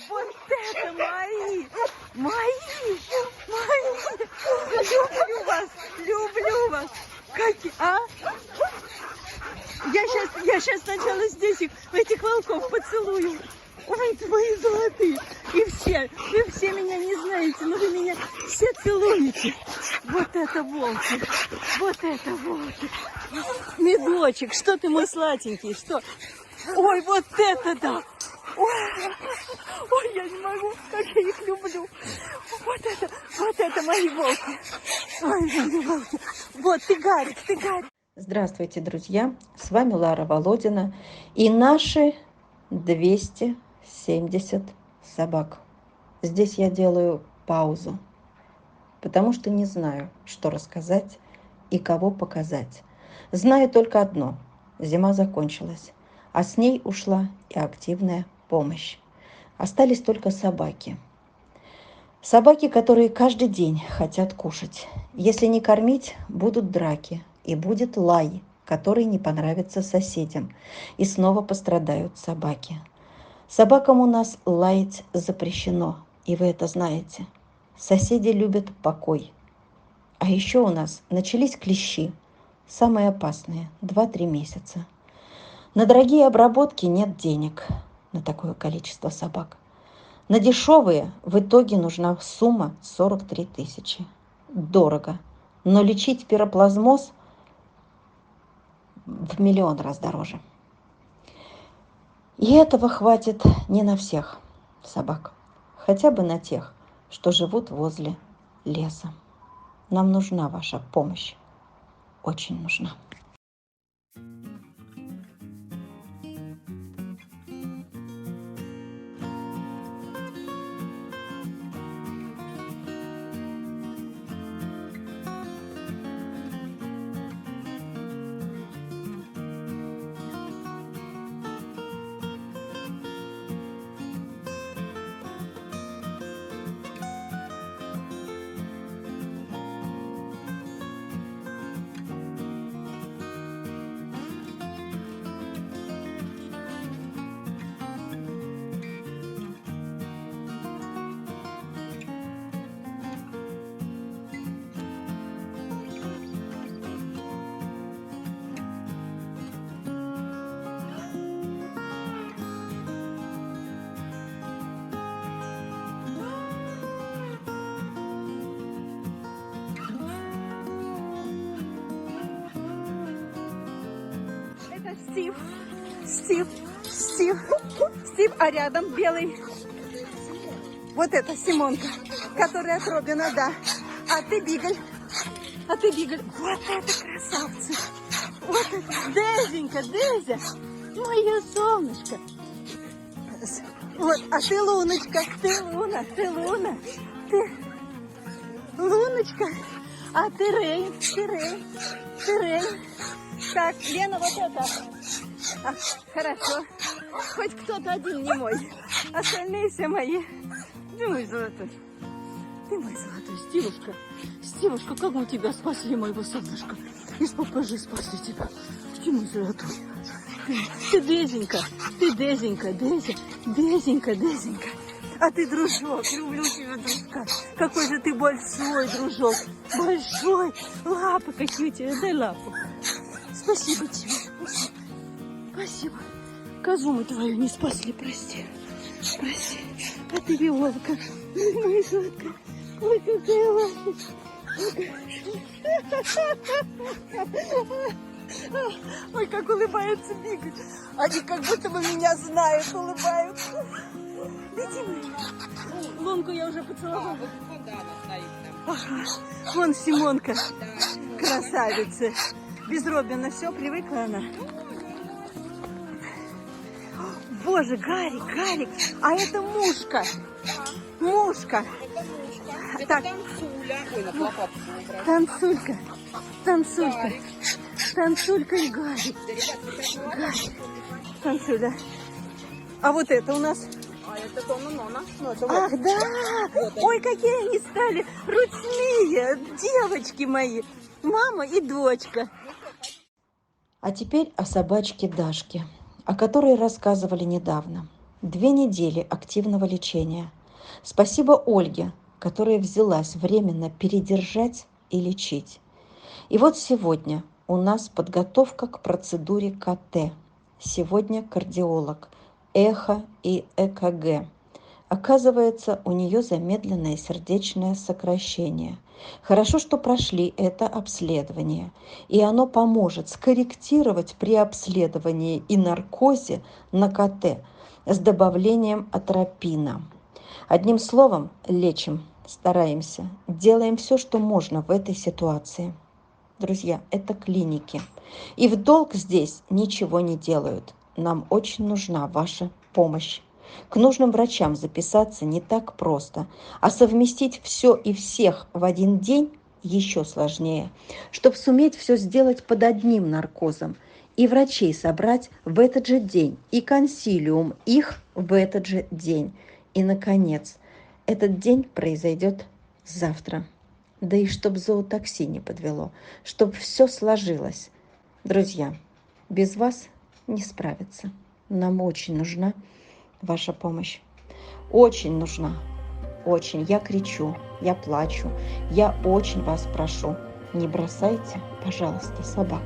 Вот это мои! Мои! Мои! Люблю вас! Люблю вас! Какие, а? Я сейчас сначала здесь этих волков поцелую. Ой, мои золотые. И все меня не знаете, но вы меня все целуете. Вот это волки. Вот это волки. Медочек, что ты мой сладенький, что? Ой, вот это да. Ой, я не могу, как я их люблю. Вот это мои волки. Ой, мои волки. Вот, ты Гарик. Здравствуйте, друзья! С вами Лара Володина и наши 270 собак. Здесь я делаю паузу, потому что не знаю, что рассказать и кого показать. Знаю только одно – зима закончилась, а с ней ушла и активная помощь. Остались только собаки. Собаки, которые каждый день хотят кушать. Если не кормить, будут драки. И будет лай, который не понравится соседям. И снова пострадают собаки. Собакам у нас лаять запрещено, и вы это знаете. Соседи любят покой. А еще у нас начались клещи, самые опасные, 2-3 месяца. На дорогие обработки нет денег на такое количество собак. На дешевые в итоге нужна сумма 43 тысячи. Дорого. Но лечить пироплазмоз в 1 000 000 раз дороже. И этого хватит не на всех собак, хотя бы на тех, что живут возле леса. Нам нужна ваша помощь, очень нужна. Стив, а рядом белый. Вот это Симонка, которая от Робина, да. А ты Бигль. Вот это красавцы. Вот это Дезенька, Дезя. Мое солнышко. Вот, а ты Луночка, ты Луна. Ты Луночка. А ты Рейн. Так, Лена, вот это. Хорошо. Хоть кто-то один не мой. Остальные все мои. Ты мой золотой. Стивушка, как мы тебя спасли, моего солнышка. Из попажи спасли тебя. Ты мой золотой. Ты Дезенька. Дезенька. А ты дружок. Люблю тебя, дружка. Какой же ты большой, дружок. Большой. Лапы какие у тебя. Дай лапу. Спасибо тебе. Спасибо. Козу мы твою не спасли, прости. А ты Виолка. Моя сладкая. Ой, какая лапочка. Ой, как улыбается Бигль. Они как будто бы меня знают, улыбаются. Иди, Лунку я уже поцеловала. Ага. Вон Симонка. Красавица. Без Робина все, привыкла она. Боже, Гарик, а это мушка. Так. Танцулька и Гарик. Танцуля. А вот это у нас... Это Тона-Нона. Ах, да! Ой, какие они стали ручные, девочки мои. Мама и дочка. А теперь о собачке Дашке, о которой рассказывали недавно. 2 недели активного лечения. Спасибо Ольге, которая взялась временно передержать и лечить. И вот сегодня у нас подготовка к процедуре КТ. Сегодня кардиолог, эхо и ЭКГ. Оказывается, у нее замедленное сердечное сокращение. Хорошо, что прошли это обследование, и оно поможет скорректировать при обследовании и наркозе на КТ с добавлением атропина. Одним словом, лечим, стараемся, делаем все, что можно в этой ситуации. Друзья, это клиники. И в долг здесь ничего не делают. Нам очень нужна ваша помощь. К нужным врачам записаться не так просто, а совместить все и всех в один день еще сложнее. Чтобы суметь все сделать под одним наркозом и врачей собрать в этот же день, и консилиум их в этот же день. И, наконец, этот день произойдет завтра. Да и чтоб зоотакси не подвело, чтоб все сложилось. Друзья, без вас не справиться. Нам очень нужна ваша помощь. Очень нужна. Очень. Я кричу, я плачу. Я очень вас прошу. Не бросайте, пожалуйста, собак.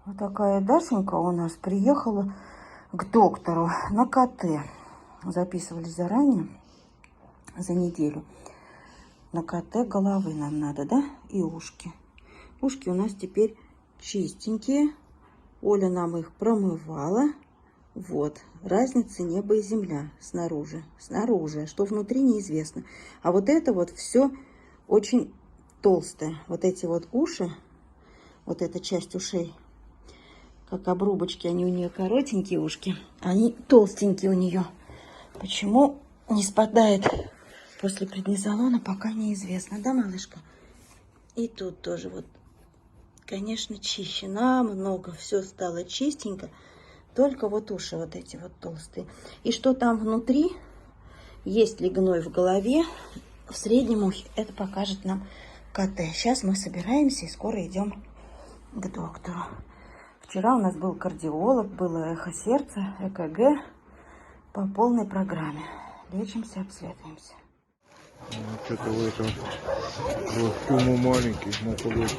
Вот такая Дашенька у нас приехала к доктору на КТ. Записывались заранее, за неделю. На КТ головы нам надо, да? И ушки. Ушки у нас теперь чистенькие. Оля нам их промывала. Вот. Разница небо и земля снаружи. Снаружи. А что внутри, неизвестно. А вот это вот все очень толстое. Вот эти вот уши, вот эта часть ушей, как обрубочки, они у нее коротенькие ушки, они толстенькие у нее. Почему не спадает после преднизолона, пока неизвестно, да, малышка? И тут тоже вот, конечно, чище, намного все стало чистенько, только вот уши вот эти вот толстые. И что там внутри, есть ли гной в голове, в среднем ухе, это покажет нам КТ. Сейчас мы собираемся и скоро идем к доктору. Вчера у нас был кардиолог, было эхо сердца, ЭКГ по полной программе. Лечимся, обследуемся. Что-то в этом костюму маленький, на колесе.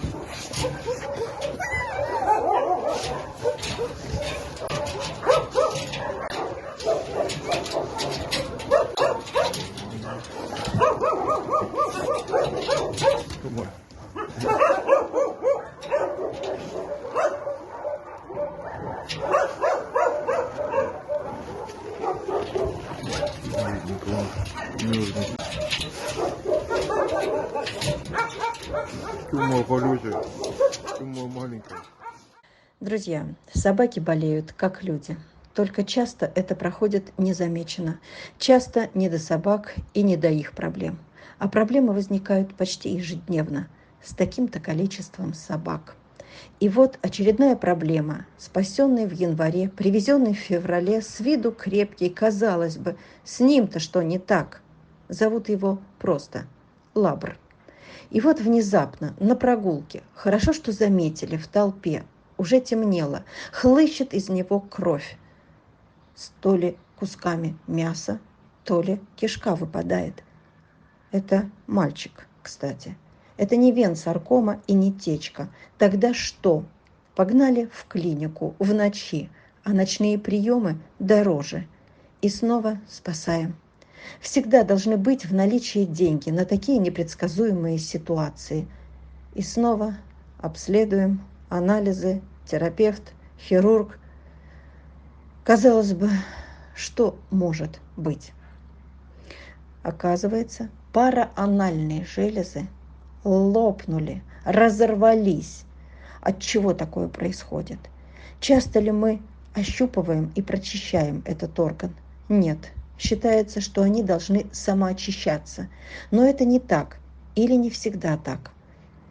Тюма полете, тюма маленькая. Друзья, собаки болеют, как люди. Только часто это проходит незамеченно. Часто не до собак и не до их проблем. А проблемы возникают почти ежедневно с таким-то количеством собак. И вот очередная проблема. Спасенный в январе, привезенный в феврале, с виду крепкий, казалось бы, с ним-то что не так? Зовут его просто Лабр. И вот внезапно, на прогулке, хорошо, что заметили, в толпе, уже темнело, хлыщет из него кровь. То ли кусками мяса, то ли кишка выпадает. Это мальчик, кстати. Это не венсаркома и не течка. Тогда что? Погнали в клинику в ночи, а ночные приемы дороже. И снова спасаем. Всегда должны быть в наличии деньги на такие непредсказуемые ситуации. И снова обследуем, анализы, терапевт, хирург. Казалось бы, что может быть? Оказывается, параанальные железы лопнули, разорвались. От чего такое происходит? Часто ли мы ощупываем и прочищаем этот орган? Нет. Считается, что они должны самоочищаться. Но это не так или не всегда так.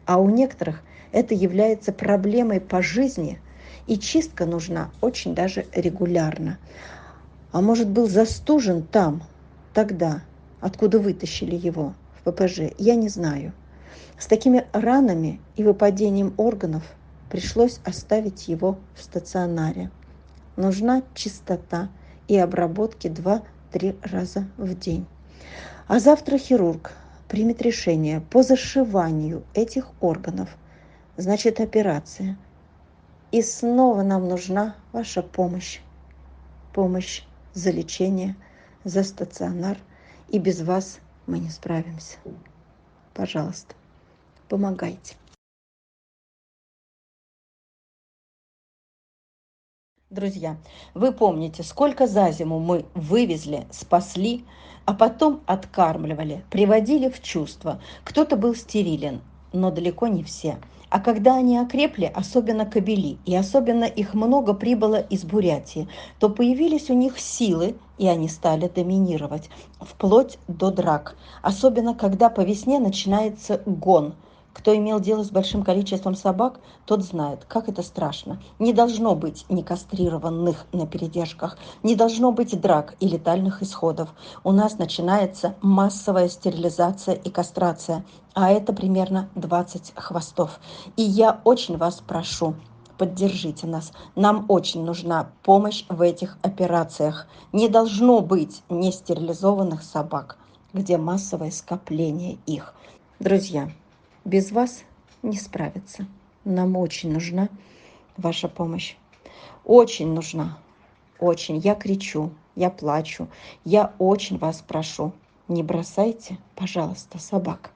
А у некоторых это является проблемой по жизни, и чистка нужна очень даже регулярно. А может, был застужен там, тогда, откуда вытащили его в ППЖ, я не знаю. С такими ранами и выпадением органов пришлось оставить его в стационаре. Нужна чистота и обработки 2-3 раза в день. А завтра хирург примет решение по зашиванию этих органов. Значит, операция. И снова нам нужна ваша помощь. Помощь за лечение, за стационар. И без вас мы не справимся. Пожалуйста, помогайте. Друзья, вы помните, сколько за зиму мы вывезли, спасли, а потом откармливали, приводили в чувство. Кто-то был стерилен, но далеко не все. А когда они окрепли, особенно кобели, и особенно их много прибыло из Бурятии, то появились у них силы, и они стали доминировать, вплоть до драк. Особенно, когда по весне начинается гон. Кто имел дело с большим количеством собак, тот знает, как это страшно. Не должно быть некастрированных на передержках, не должно быть драк и летальных исходов. У нас начинается массовая стерилизация и кастрация, а это примерно 20 хвостов. И я очень вас прошу, поддержите нас. Нам очень нужна помощь в этих операциях. Не должно быть нестерилизованных собак, где массовое скопление их. Друзья, без вас не справиться. Нам очень нужна ваша помощь. Очень нужна. Очень. Я кричу, я плачу. Я очень вас прошу. Не бросайте, пожалуйста, собак.